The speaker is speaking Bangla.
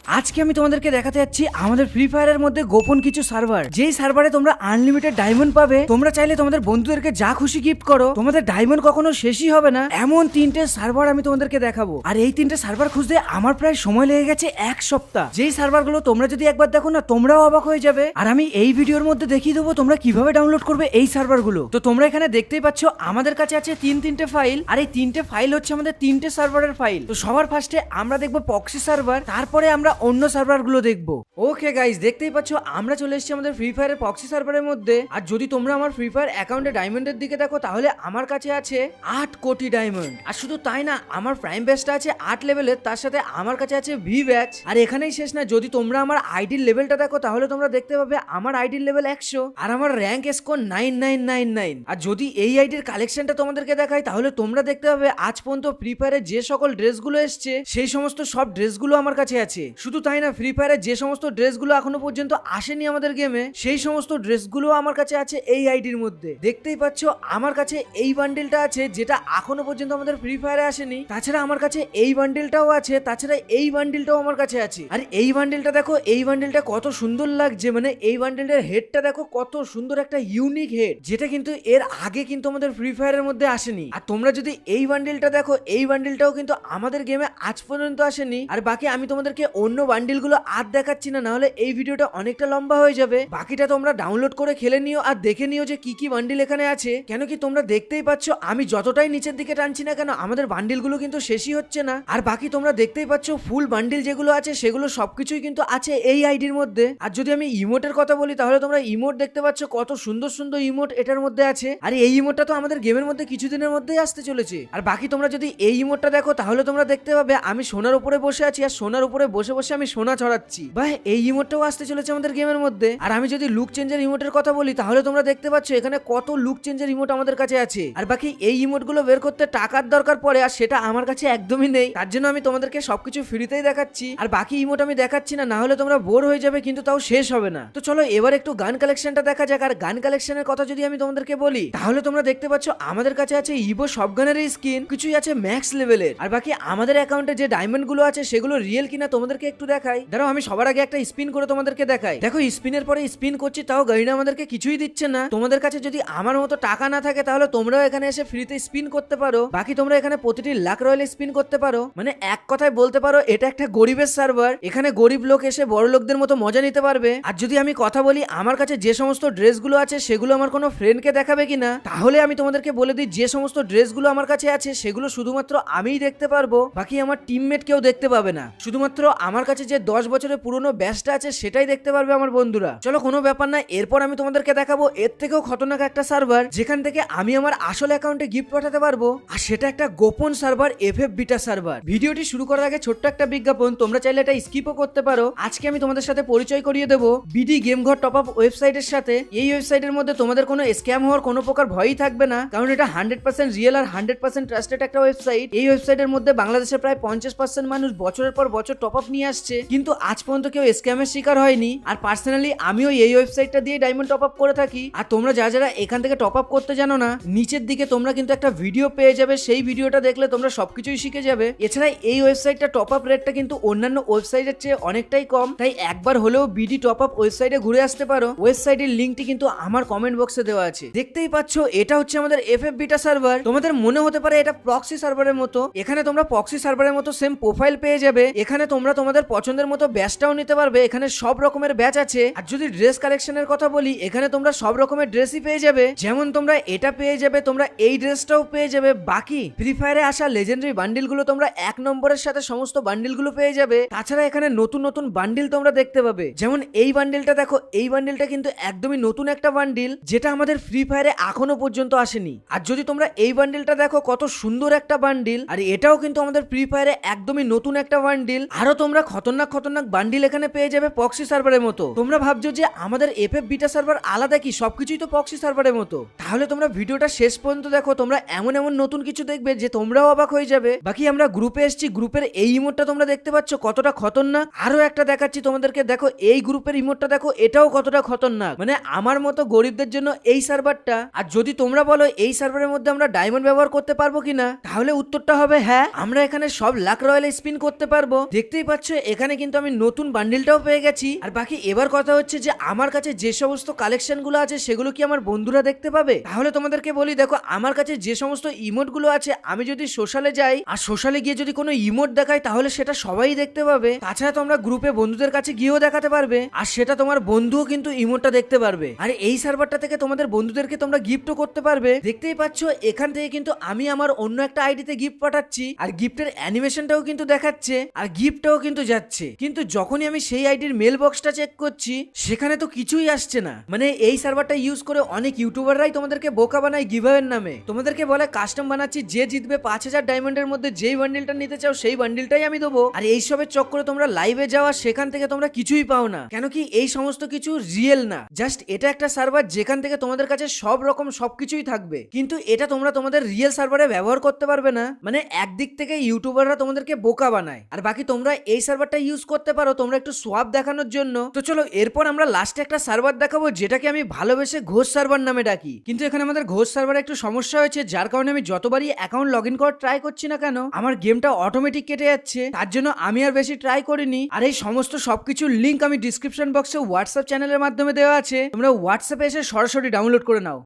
আজকে আমি তোমাদেরকে দেখাতে যাচ্ছি আমাদের ফ্রি ফায়ারের মধ্যে গোপন কিছু সার্ভার, যেই সার্ভারে তোমরা আনলিমিটেড ডায়মন্ড পাবে। তোমরা চাইলে তোমাদের বন্ধুদেরকে যা খুশি গিফট করো, তোমাদের ডায়মন্ড কখনো শেষই হবে না। এমন তিনটে সার্ভার আমি তোমাদেরকে দেখাবো, আর এই তিনটে সার্ভার খুঁজতে আমার প্রায় সময় লেগে গেছে 1 সপ্তাহ। যেই সার্ভারগুলো তোমরা যদি একবার দেখো না, তোমরাও অবাক হয়ে যাবে। আর আমি এই ভিডিওর মধ্যে দেখিয়ে দেবো তোমরা কিভাবে ডাউনলোড করবে এই সার্ভারগুলো। তো তোমরা এখানে দেখতেই পাচ্ছ আমাদের কাছে আছে তিনটে ফাইল, আর এই তিনটে ফাইল হচ্ছে আমাদের তিনটে সার্ভারের ফাইল। তো সবার ফার্স্টে আমরা দেখবো পক্সি সার্ভার, তারপরে আমরা অন্য সার্ভারগুলো দেখবো। ওকে গাইস, দেখতেই পাচ্ছ আমরা চলে এসেছি আমাদের ফ্রি ফায়ারের পক্সি সার্ভারের মধ্যে। আর যদি তোমরা আমার ফ্রি ফায়ার অ্যাকাউন্টে ডায়মন্ডের দিকে দেখো, তাহলে আমার কাছে আছে 8 কোটি ডায়মন্ড। আর শুধু তাই না, আমার প্রাইম ব্যাচটা আছে 8 লেভেলের, তার সাথে আমার কাছে আছে ভি ব্যাচ। আর এখানেই শেষ না, যদি তোমরা আমার আইডির লেভেলটা দেখো, তাহলে তোমরা দেখতে পাবে আমার আইডির লেভেল 100 আর আমার র্যাঙ্ক স্কোর 9999। আর যদি এই আইডির কালেকশনটা তোমাদেরকে দেখাই, তাহলে তোমরা দেখতে পাবে আজ পর্যন্ত ফ্রি ফায়ারে যে সকল ড্রেসগুলো এসছে, সেই সমস্ত সব ড্রেসগুলো আমার কাছে আছে। শুধু তাই না, ফ্রি ফায়ারে যে সমস্ত ড্রেসগুলো এখনো পর্যন্ত আসেনি আমাদের গেমে, সেই সমস্ত ড্রেসগুলো আমার কাছে আছে এই আইডির মধ্যে। দেখতেই পাচ্ছ আমার কাছে এই বান্ডেলটা আছে, যেটা এখনো পর্যন্ত আমাদের ফ্রি ফায়ারে আসেনি। তাছাড়া আমার কাছে এই বান্ডেলটাও আছে, তাছাড়া এই বান্ডেলটাও আমার কাছে আছে। আর এই বান্ডেলটা দেখো, এই বান্ডেলটা কত সুন্দর লাগছে, মানে এই বান্ডেলটার হেডটা দেখো কত সুন্দর, একটা ইউনিক হেড, যেটা কিন্তু এর আগে কিন্তু আমাদের ফ্রি ফায়ারের মধ্যে আসেনি। আর তোমরা যদি এই বান্ডেলটা দেখো, এই বান্ডেলটাও কিন্তু আমাদের গেমে আজ পর্যন্ত আসেনি। আর বাকি আমি তোমাদেরকে অন্য বান্ডেলগুলো আর দেখাচ্ছি না, নাহলে এই ভিডিওটা অনেকটা লম্বা হয়ে যাবে। বাকিটা তোমরা ডাউনলোড করে খেলে নিও আর দেখে নিও যে কি কি বান্ডেল এখানে আছে। কেন কি তোমরা দেখতেই পাচ্ছ আমি যতটাই নিচের দিকে টানছি না কেন, আমাদের বান্ডেলগুলো কিন্তু শেষই হচ্ছে না। আর বাকি তোমরা দেখতেই পাচ্ছ ফুল বান্ডেল যেগুলো আছে, সেগুলো সবকিছুই কিন্তু আছে এই আইডির মধ্যে। আর যদি আমি ইমোটের কথা বলি, তাহলে তোমরা ইমোট দেখতে পাচ্ছ কত সুন্দর সুন্দর ইমোট এটার মধ্যে আছে। আর এই ইমোটটা তো আমাদের গেমের মধ্যে কিছুদিনের মধ্যেই আসতে চলেছে। আর বাকি তোমরা যদি এই ইমোটটা দেখো, তাহলে তোমরা দেখতে পাবে আমি সোনার উপরে বসে আছি, আর সোনার উপরে বসে বসে আমি সোনা ছড়াচ্ছি। ভাই এই ইমোটটাও আসতে চলেছে আমাদের গেমের মধ্যে। আর আমি যদি লুক চেঞ্জের ইমোটের কথা বলি, তাহলে তোমরা দেখতে পাচ্ছ এখানে কত লুক চেঞ্জের ইমোট আমাদের কাছে আছে। আর বাকি এই ইমোটগুলো বের করতে টাকার দরকার পড়ে, আর সেটা আমার কাছে একদমই নেই। তার জন্য আমি তোমাদেরকে সবকিছু ফ্রিতেই দেখাচ্ছি। আর বাকি ইমোট আমি দেখাচ্ছি না, হলে তোমরা বোর হয়ে যাবে, কিন্তু তাও শেষ হবে না। তো চলো এবার একটু গান কালেকশনটা দেখা যাক। আর গান কালেকশনের কথা যদি আমি তোমাদেরকে বলি, তাহলে তোমরা দেখতে পাচ্ছ আমাদের কাছে আছে ইভো সব গানের স্কিন, কিছুই আছে ম্যাক্স লেভেলের। আর বাকি আমাদের অ্যাকাউন্টে যে ডায়মন্ড গুলো আছে, সেগুলো রিয়েল কিনা তোমাদেরকে একটু দেখাই। দাঁড়াও, আমি সবার আগে একটা স্পিন করে তোমাদেরকে দেখাই। দেখো স্পিনের পরে স্পিন করছি, তাও গাড়িটা আমাদেরকে কিছুই দিচ্ছে না। তোমাদের কাছে যদি আমার মতো টাকা না থাকে, তাহলে তোমরাও এখানে এসে ফ্রিতে স্পিন করতে পারো। বাকি তোমরা এখানে প্রতিটি লাখ রয়্যাল স্পিন করতে পারো। মানে এক কথায় বলতে পারো এটা একটা গরিবের সার্ভার। এখানে গরিব লোক এসে বড় লোকদের মতো মজা নিতে পারবে। আর যদি আমি কথা বলি আমার কাছে যে সমস্ত ড্রেসগুলো আছে, সেগুলো আমার কোনো ফ্রেন্ডকে দেখাবে কিনা, তাহলে আমি তোমাদেরকে বলে দিই যে সমস্ত ড্রেসগুলো আমার কাছে আছে, সেগুলো শুধুমাত্র আমিই দেখতে পারবো। বাকি আমার টিমমেট কেউ দেখতে পাবে না। শুধুমাত্র আমার কাছে যে 10 বছরের পুরনো ব্যাচটা আছে, সেটাই দেখতে পারবে আমার বন্ধুরা। চলো কোনো ব্যাপার না, এরপর আমি তোমাদেরকে দেখাবো এর থেকেও খতরনাক একটা সার্ভার, যেখান থেকে আমি আমার আসল অ্যাকাউন্টে গিফট পাঠাতে পারবো। আর সেটা একটা গোপন সার্ভার, এফএফ বিটা সার্ভার। ভিডিওটি শুরু করার আগে ছোট্ট একটা বিজ্ঞাপন, তোমরা চাইলে এটা স্কিপও করতে পারো। আজকে আমি তোমাদের সাথে পরিচয় করিয়ে দেবো বিডি গেম ঘর টপ আপ ওয়েবসাইটের সাথে। এই ওয়েবসাইটের মধ্যে তোমাদের কোনো স্ক্যাম হওয়ার কোনো প্রকার ভয়ই থাকবে না, কারণ এটা 100% রিয়েল আর 100% ট্রাস্টেড একটা ওয়েবসাইট। এই ওয়েবসাইটের মধ্যে বাংলাদেশের প্রায় 50% মানুষ বছরের পর বছর টপ আপ নিয়ে আসছে, কিন্তু আজ পর্যন্ত কেউ স্ক্যামের শিকার হয়নি। আর পার্সোনালি আমিও এই ওয়েবসাইটটা দিয়ে ডায়মন্ড টপ আপ করে থাকি। আর তোমরা যারা এখান থেকে টপ আপ করতে জানো না, নিচের দিকে তোমরা কিন্তু একটা ভিডিও পেয়ে যাবে, সেই ভিডিওটা দেখলে তোমরা সবকিছুই শিখে যাবে। এছাড়া এই ওয়েবসাইটটা টপ আপ রেটটা কিন্তু অন্যান্য ওয়েবসাইটের চেয়ে অনেকটাই কম, তাই একবার হলেও বিডি টপ আপ ওয়েবসাইটে ঘুরে আসতে পারো। ওয়েবসাইটের লিঙ্কটি কিন্তু আমার কমেন্ট বক্সে দেওয়া আছে। দেখতেই পাচ্ছ এটা হচ্ছে আমাদের এফএফ বিটা সার্ভার। তোমাদের মনে হতে পারে এটা প্রক্সি সার্ভারের মতো, এখানে তোমরা প্রক্সি সার্ভারের মতো সেম প্রোফাইল পেয়ে যাবে। এখানে তোমরা তোমাদের পছন্দের মতো ব্যাচটাও নিতে পারবে, এখানে সব রকমের ব্যাচ আছে। আর যদি ড্রেস কালেকশনের কথা বলি, এখানে তোমরা সব রকমের ড্রেসই পেয়ে যাবে, যেমন তোমরা এটা পেয়ে যাবে, তোমরা এই ড্রেসটাও পেয়ে যাবে। বাকি ফ্রি ফায়ারে আসা লেজেন্ডারি বান্ডিল গুলো তোমরা 1 নম্বরের সাথে সমস্ত বান্ডিল গুলো পেয়ে যাবে। তাছাড়া এখানে নতুন নতুন বান্ডিল তোমরা দেখতে পাবে, যেমন এই বান্ডিলটা দেখো, এই বান্ডিলটা কিন্তু একদমই নতুন একটা বান্ডিল, যেটা আমাদের ফ্রি ফায়ারে এখনো পর্যন্ত আসেনি। আর যদি তোমরা এই বান্ডিলটা দেখো, কত সুন্দর একটা বান্ডিল, আর এটাও কিন্তু আমাদের ফ্রি ফায়ারে একদমই নতুন একটা বান্ডিল। আরো তোমরা খতরনাক খতরনাক বান্ডিল এখানে পেয়ে যাবে প্রক্সি সার্ভারের মতো। তোমরা ভাবছো যে আমাদের এফএফ বিটা সার্ভার আলাদা কি, সবকিছুই তো প্রক্সি সার্ভারের মতো, তাহলে তোমরা ভিডিওটা শেষ পর্যন্ত দেখো, তোমরা এমন এমন নতুন কিছু দেখবে যে তোমরাও অবাক হয়ে যাবে। বাকি আমরা গ্রুপে এসেছি, গ্রুপের এই ইমোটটা তোমরা দেখতে পাচ্ছ কতটা খতরনাক। আরো একটা দেখাচ্ছি তোমাদেরকে, দেখো এই গ্রুপের ইমোটটা দেখো, এটাও কতটা খতরনাক। মানে আমার মতো গরিবদের জন্য এই সার্ভারটা। আর যদি তোমরা বলো এই সার্ভারের মধ্যে আমরা ডায়মন্ড ব্যবহার করতে পারবো কিনা, তাহলে উত্তরটা হবে হ্যাঁ, আমরা এখানে সব লাখ রয়্যাল স্পিন করতে পারবো। দেখতেই পাচ্ছ এখানে কিন্তু আমি নতুন বান্ডিলটাও পেয়ে গেছি। আর বাকি এবার কথা হচ্ছে যে আমার কাছে যে সমস্ত কালেকশন গুলো আছে সেগুলো কি আমার বন্ধুরা দেখতে পাবে? তাহলে তোমাদেরকে বলি, দেখো আমার কাছে যে সমস্ত ইমোট গুলো আছে, আমি যদি সোশ্যালে যাই আর সোশ্যালে গিয়ে যদি কোনো ইমোট দেখাই তাহলে সেটা সবাই দেখতে পাবে। তাছাড়া তোমরা গ্রুপে বন্ধুদের কাছে গিয়েও দেখাতে পারবে, আর সেটা তোমার বন্ধুও কিন্তু ইমোটটা দেখতে পারবে। আর এই সার্ভারটা থেকে তোমাদের বন্ধুদেরকে তোমরা গিফটও করতে পারবে। দেখতেই পাচ্ছ এখান থেকে কিন্তু আমি আমার অন্য একটা আইডিতে গিফট পাঠাচ্ছি, আর গিফটের অ্যানিমেশনটাও কিন্তু দেখাচ্ছে, আর গিফটটাও কিন্তু যাচ্ছে। কিন্তু যখনই আমি সেই আইডির মেল বক্সটা চেক করছি সেখানে তো কিছুই আসছে না। মানে এই সার্ভারটা ইউজ করে অনেক ইউটিউবাররাই তোমাদেরকে বোকা বানায় গিভঅ্যাওয়ের নামে। তোমাদেরকে বলে কাস্টম বানাচ্ছি, যে জিতবে 5000 ডায়মন্ডের মধ্যে যেই বান্ডিলটা নিতে চাও সেই বান্ডিলটাই আমি দেবো। আর এইসবের চক্করে তোমরা লাইভে যাওয়া, সেখান থেকে তোমরা কিছুই পাও না। কেন কি এই সমস্ত কিছু রিয়েল না, জাস্ট এটা একটা সার্ভার যেখান থেকে তোমাদের কাছে সব রকম সবকিছুই থাকবে, কিন্তু এটা তোমরা তোমাদের রিয়েল সার্ভারে ব্যবহার করতে পারবে না। মানে একদিক থেকে ইউটিউবাররা তোমাদেরকে বোকা বানায়, আর বাকি তোমরা এই সার্ভারটা ইউজ করতে পারো তোমরা একটু সোয়াব দেখানোর জন্য। তো চলো এরপর আমরা লাস্টে একটা সার্ভার দেখাবো যেটাকে আমি ভালোবেসে ঘোষ সার্ভার নামে ডাকি। কিন্তু এখানে আমাদের ঘোষ সার্ভারে একটু সমস্যা হয়েছে, যার কারণে আমি যতবারই অ্যাকাউন্ট লগ ইন করার ট্রাই করছি না কেন আমার গেমটা অটোমেটিক কেটে যাচ্ছে। তার জন্য আমি আর বেশি ট্রাই করিনি। আর এই সমস্ত সবকিছুর লিঙ্ক আমি ডিসক্রিপশন বক্সে হোয়াটসঅ্যাপ চ্যানেলের মাধ্যমে দেওয়া আছে, তোমরা হোয়াটসঅ্যাপে এসে সরাসরি ডাউনলোড করে নাও।